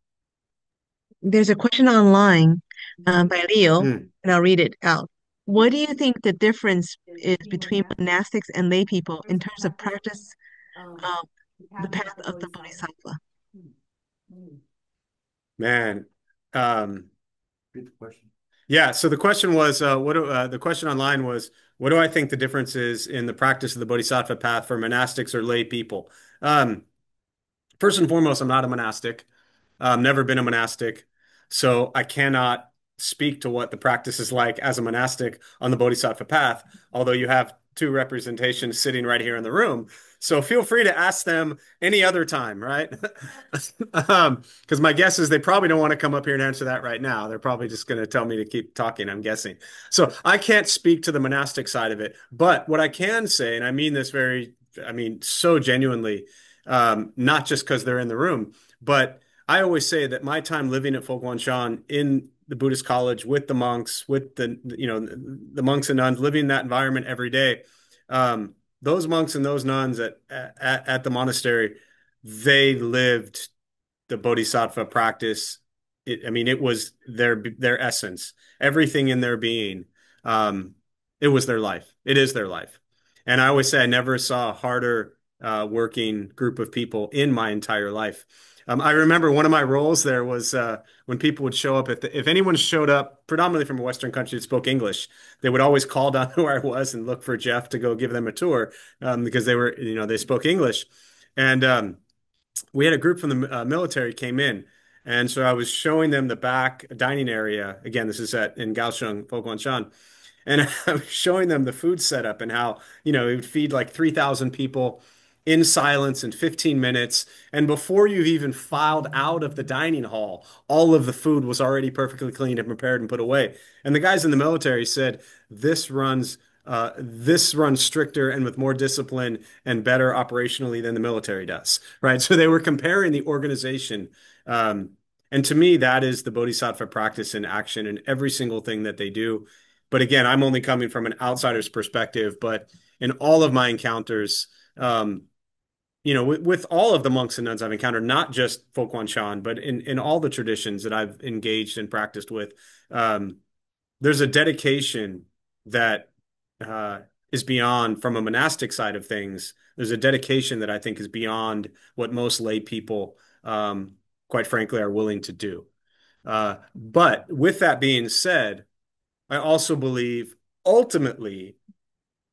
There's a question online by Leo, Mm. and I'll read it out. What do you think the difference is between monastics and lay people in terms of practice of the path of the Bodhisattva? Man. Repeat the question. Yeah. So the question was, the question online was, what do I think the difference is in the practice of the Bodhisattva path for monastics or lay people? Um, First and foremost, I'm not a monastic. Never been a monastic, so I cannot speak to what the practice is like as a monastic on the Bodhisattva path, although you have two representations sitting right here in the room. So feel free to ask them any other time, right? Because my guess is they probably don't want to come up here and answer that right now. They're probably just going to tell me to keep talking, I'm guessing. So I can't speak to the monastic side of it. But what I can say, and I mean this so genuinely, not just because they're in the room, but I always say that my time living at Fo Guang Shan in the Buddhist college with the monks, with the monks and nuns, living in that environment every day, those monks and those nuns at the monastery, they lived the Bodhisattva practice. It was their essence, everything in their being. Um, it was their life. It is their life. And I always say I never saw a harder working group of people in my entire life. I remember one of my roles there was when people would show up, if anyone showed up predominantly from a Western country that spoke English, they would always call down who I was and look for Jeff to go give them a tour because they spoke English. And we had a group from the military came in. And so I was showing them the back dining area. Again, this is in Kaohsiung, Foguanshan. And I was showing them the food setup and how, it would feed like 3,000 people in silence in 15 minutes. And before you've even filed out of the dining hall, all of the food was already perfectly cleaned and prepared and put away. And the guys in the military said, this runs stricter and with more discipline and better operationally than the military does, right? So they were comparing the organization. And to me, that is the Bodhisattva practice in action in every single thing that they do. But again, I'm only coming from an outsider's perspective. But in all of my encounters, with all of the monks and nuns I've encountered, not just Fo Guang Shan, but in all the traditions that I've engaged and practiced with, there's a dedication that uh, is beyond, from a monastic side of things, there's a dedication that I think is beyond what most lay people, quite frankly, are willing to do. But with that being said, I also believe ultimately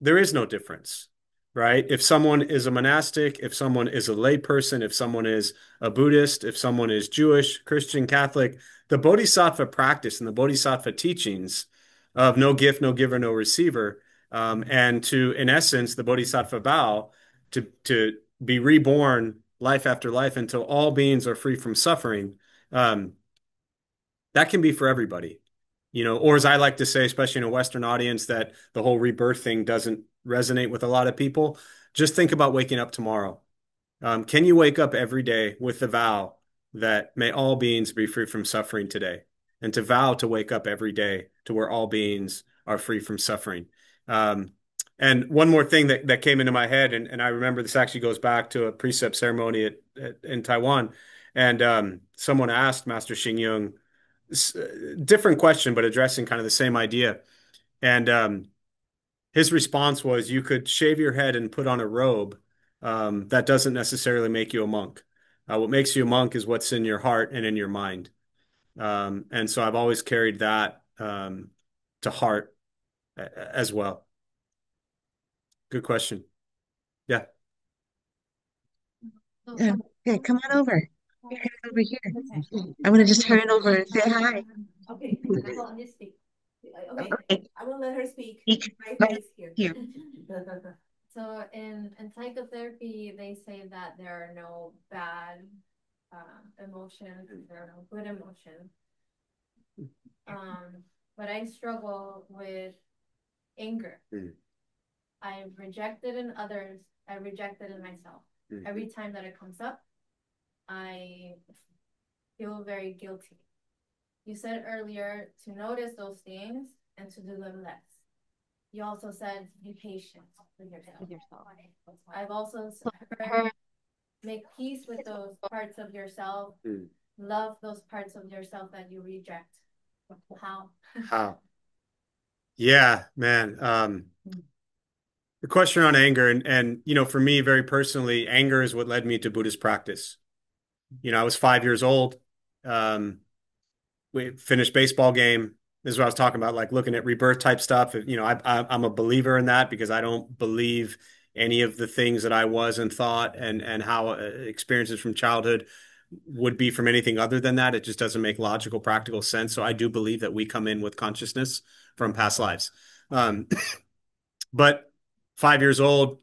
there is no difference, right? If someone is a monastic, if someone is a lay person, if someone is a Buddhist, if someone is Jewish, Christian, Catholic, the Bodhisattva practice and the Bodhisattva teachings of no gift, no giver, no receiver, and to, in essence, the Bodhisattva vow to be reborn life after life until all beings are free from suffering, um, that can be for everybody. Or as I like to say, especially in a Western audience, that the whole rebirth thing doesn't resonate with a lot of people. Just think about waking up tomorrow. Can you wake up every day with the vow that may all beings be free from suffering today? And to vow to wake up every day to where all beings are free from suffering. Um, and one more thing that came into my head, and I remember this actually goes back to a precept ceremony in Taiwan. And someone asked Master Xing Yung, different question, but addressing kind of the same idea. And his response was, you could shave your head and put on a robe. That doesn't necessarily make you a monk. What makes you a monk is what's in your heart and in your mind. And so I've always carried that to heart as well. Good question. Yeah. Yeah, yeah, come on over. You're over here. I'm gonna just turn it over and say hi. Okay, I'll just speak. Okay, Okay, I will let her speak. each My right face here. here. So in psychotherapy, they say that there are no bad emotions, there are no good emotions. But I struggle with anger. I reject it in others. I reject it in myself. Every time that it comes up, I feel very guilty. You said earlier to notice those things and to do them less. you also said be patient with yourself. I've also heard Her, make peace with those parts of yourself. Love those parts of yourself that you reject. How? How? Yeah, man. The question on anger and for me, very personally, anger is what led me to Buddhist practice. I was 5 years old. Um, we finished baseball game. This is what I was talking about, like looking at rebirth type stuff. I'm a believer in that because I don't believe any of the things that I was and thought and how experiences from childhood would be from anything other than that. It just doesn't make logical, practical sense. So I do believe that we come in with consciousness from past lives. Um, but 5 years old,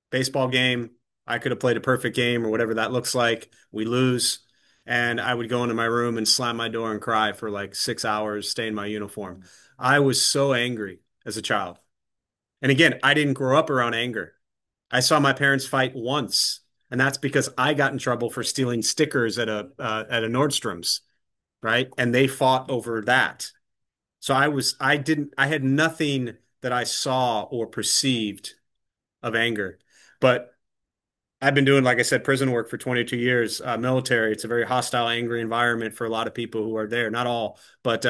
baseball game. I could have played a perfect game or whatever that looks like. We lose. And I would go into my room and slam my door and cry for like 6 hours, stay in my uniform. I was so angry as a child. And again, I didn't grow up around anger. I saw my parents fight once, and that's because I got in trouble for stealing stickers at a Nordstrom's, right? And they fought over that. So I had nothing that I saw or perceived of anger. But I've been doing, like I said, prison work for 22 years, military. It's a very hostile, angry environment for a lot of people who are there. Not all, but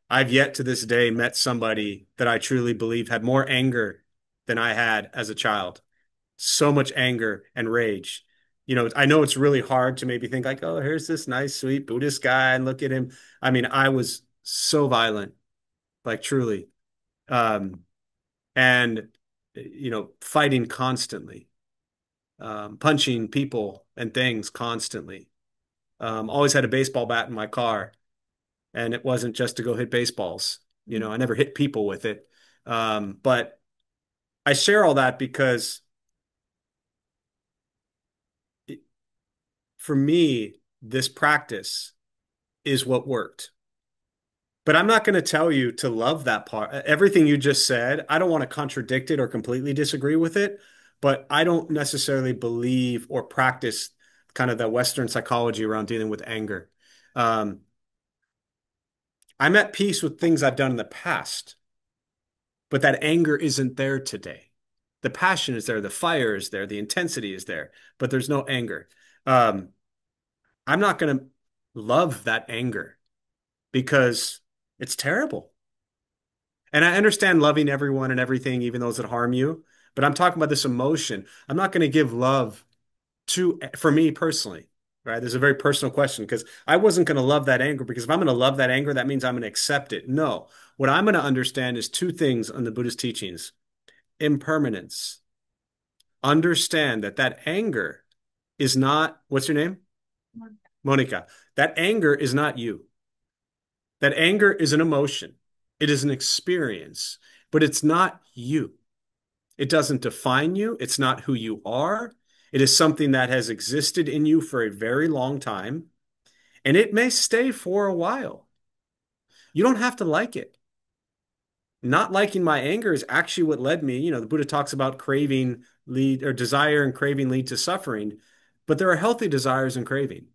I've yet to this day met somebody that I truly believe had more anger than I had as a child. So much anger and rage. I know it's really hard to maybe think like, oh, here's this nice, sweet Buddhist guy, and look at him. I mean, I was so violent, like truly, um, and fighting constantly, punching people and things constantly. Always had a baseball bat in my car, and it wasn't just to go hit baseballs. I never hit people with it. But I share all that because it, for me, this practice is what worked. But I'm not going to tell you to love that part. Everything you just said, I don't want to contradict it or completely disagree with it, but I don't necessarily believe or practice kind of the Western psychology around dealing with anger. Um, I'm at peace with things I've done in the past, but that anger isn't there today. The passion is there, the fire is there, the intensity is there, but there's no anger. Um, I'm not going to love that anger because it's terrible. And I understand loving everyone and everything, even those that harm you, but I'm talking about this emotion. I'm not going to give love for me personally, right? There's a very personal question because I wasn't going to love that anger because if I'm going to love that anger, that means I'm going to accept it. No, what I'm going to understand is two things on the Buddhist teachings: impermanence. Understand that anger is not, what's your name? Monica. That anger is not you. That anger is an emotion. It is an experience, but it's not you. It doesn't define you. It's not who you are. It is something that has existed in you for a very long time, and it may stay for a while. You don't have to like it. Not liking my anger is actually what led me. The Buddha talks about craving lead or desire and craving lead to suffering, but there are healthy desires and craving.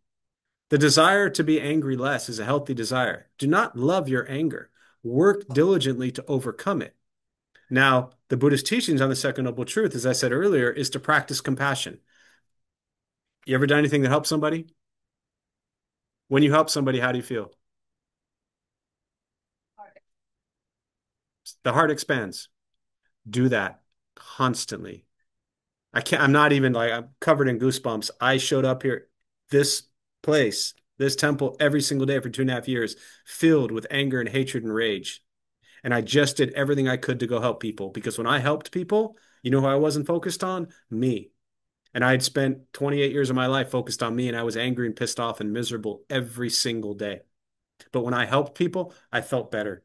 The desire to be angry less is a healthy desire. Do not love your anger. Work diligently to overcome it. Now, the Buddhist teachings on the Second Noble Truth, as I said earlier, is to practice compassion. You ever done anything that helps somebody? When you help somebody, how do you feel? The heart expands. Do that constantly. I'm not even like, I'm covered in goosebumps. I showed up here, this place, this temple every single day for 2.5 years, filled with anger and hatred and rage. And I just did everything I could to go help people because when I helped people, you know who I wasn't focused on? Me. And I had spent 28 years of my life focused on me, and I was angry and pissed off and miserable every single day. But when I helped people, I felt better.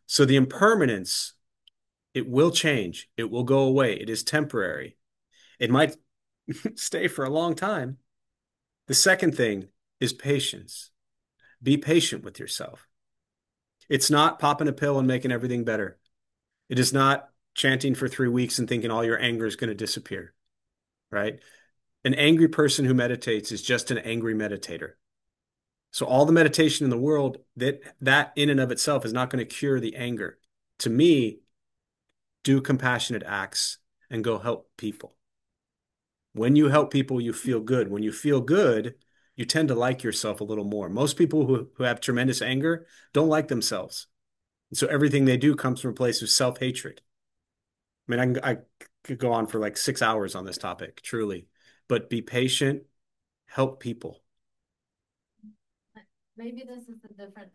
So the impermanence, it will change. It will go away. It is temporary. It might stay for a long time. The second thing is patience. Be patient with yourself. It's not popping a pill and making everything better. It is not chanting for 3 weeks and thinking all your anger is going to disappear, right? An angry person who meditates is just an angry meditator. So all the meditation in the world, that in and of itself is not going to cure the anger. To me, do compassionate acts and go help people. When you help people, you feel good. When you feel good, you tend to like yourself a little more. Most people who have tremendous anger don't like themselves. And so everything they do comes from a place of self-hatred. I mean, I could go on for like 6 hours on this topic, truly. But be patient, help people. Maybe this is a different,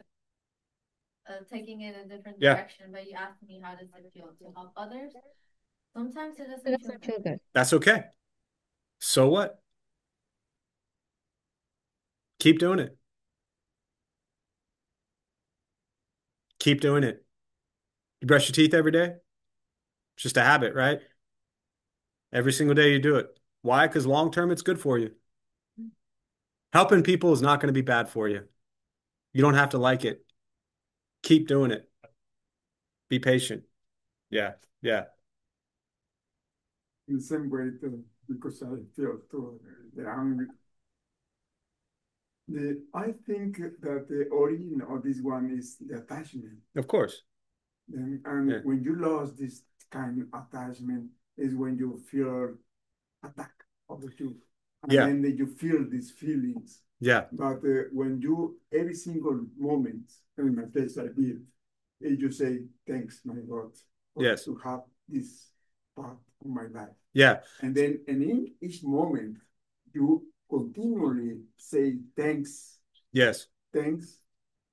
taking it a different Yeah. direction, but you asked me how does it feel to help others? Sometimes it doesn't feel good. That's okay. So what? Keep doing it. Keep doing it. You brush your teeth every day? It's just a habit, right? Every single day you do it. Why? Because long term, it's good for you. Helping people is not going to be bad for you. You don't have to like it. Keep doing it. Be patient. Yeah. Yeah. In the same way, because I feel too the anger. I think that the origin of this one is the attachment. Of course. And Yeah. when you lost this kind of attachment is when you feel attack of the two. And Yeah. then you feel these feelings. Yeah. But when you, every single moment, in my case I did, you say, thanks, my God, for Yes. to have this part of my life. Yeah. And then and in each moment, you continually say thanks, Yes. thanks,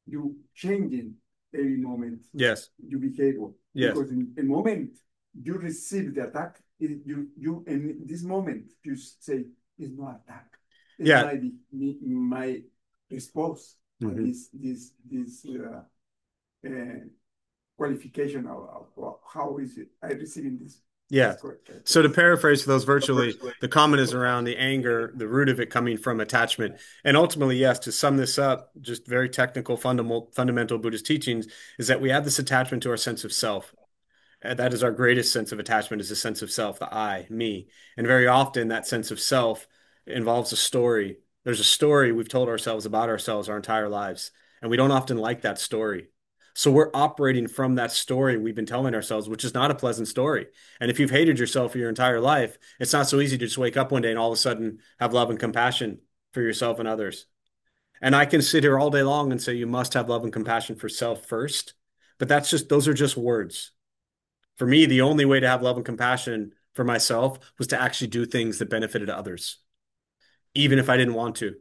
you changing every moment Yes. your behavior. Yes. Because in the moment you receive the attack, you in this moment you say it's not attack. It's Yeah. my response. Mhm. This qualification of how is it I receiving this. Yeah. So to paraphrase for those virtually, the comment is around the anger, the root of it coming from attachment. And ultimately, yes, to sum this up, just very technical, fundamental Buddhist teachings is that we have this attachment to our sense of self. That is our greatest sense of attachment, is a sense of self, the I, me. And very often that sense of self involves a story. There's a story we've told ourselves about ourselves our entire lives, and we don't often like that story. So we're operating from that story we've been telling ourselves, which is not a pleasant story. And if you've hated yourself for your entire life, it's not so easy to just wake up one day and all of a sudden have love and compassion for yourself and others. And I can sit here all day long and say you must have love and compassion for self first, but those are just words. For me, the only way to have love and compassion for myself was to actually do things that benefited others, even if I didn't want to.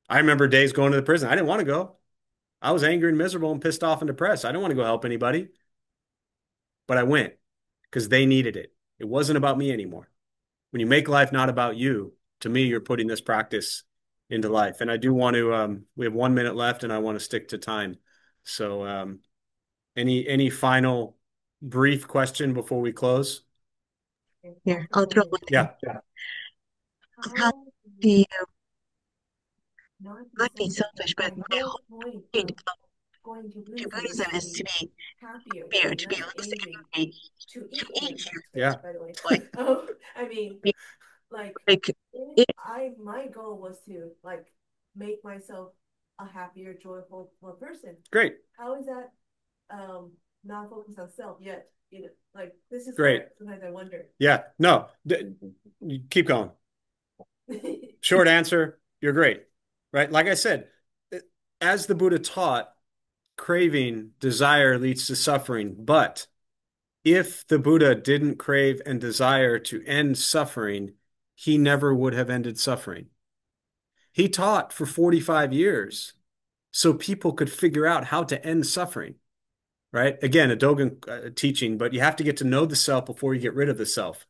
I remember days going to the prison. I didn't want to go. I was angry and miserable and pissed off and depressed. I didn't want to go help anybody, but I went because they needed it. It wasn't about me anymore. When you make life not about you, to me, you're putting this practice into life. And I do want to, we have 1 minute left and I want to stick to time. So, any final brief question before we close? Here, I'll throw one in. Yeah. How do you not not be selfish? selfish, but My my whole whole point point of going to to Buddhism Buddhism is is to be happier, happier, to be less less angry, angry, to to eat eat more. Yeah. By the way, like I mean, like like if my goal was to like make myself a happier, joyful more person. Great. How is that not focused on self yet? You know, like this is Great. where sometimes I wonder. Yeah. No, keep going. Short answer, you're great. Right? Like I said, as the Buddha taught, craving, desire leads to suffering. But if the Buddha didn't crave and desire to end suffering, he never would have ended suffering. He taught for 45 years so people could figure out how to end suffering. Right? Again, a Dogen teaching, but you have to get to know the self before you get rid of the self.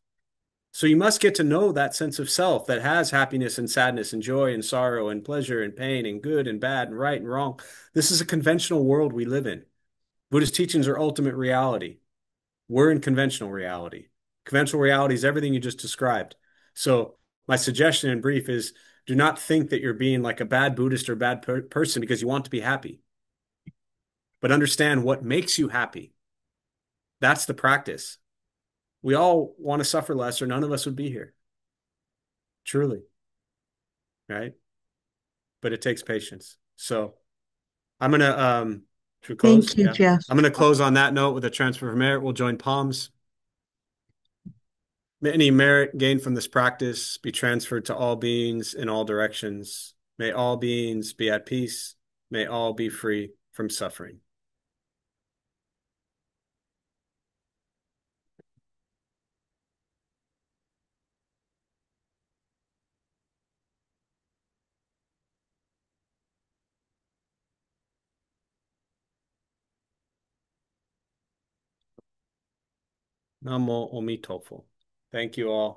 So you must get to know that sense of self that has happiness and sadness and joy and sorrow and pleasure and pain and good and bad and right and wrong. This is a conventional world we live in. Buddhist teachings are ultimate reality. We're in conventional reality. Conventional reality is everything you just described. So my suggestion in brief is do not think that you're being like a bad Buddhist or bad person because you want to be happy, but understand what makes you happy. That's the practice. We all want to suffer less or none of us would be here. Truly. Right? But it takes patience. So I'm gonna Should we close? Thank you, Yeah. Jeff. I'm going to close on that note with a transfer of merit. We'll join palms. May any merit gained from this practice be transferred to all beings in all directions. May all beings be at peace. May all be free from suffering. Namo Omitofo. Thank you all.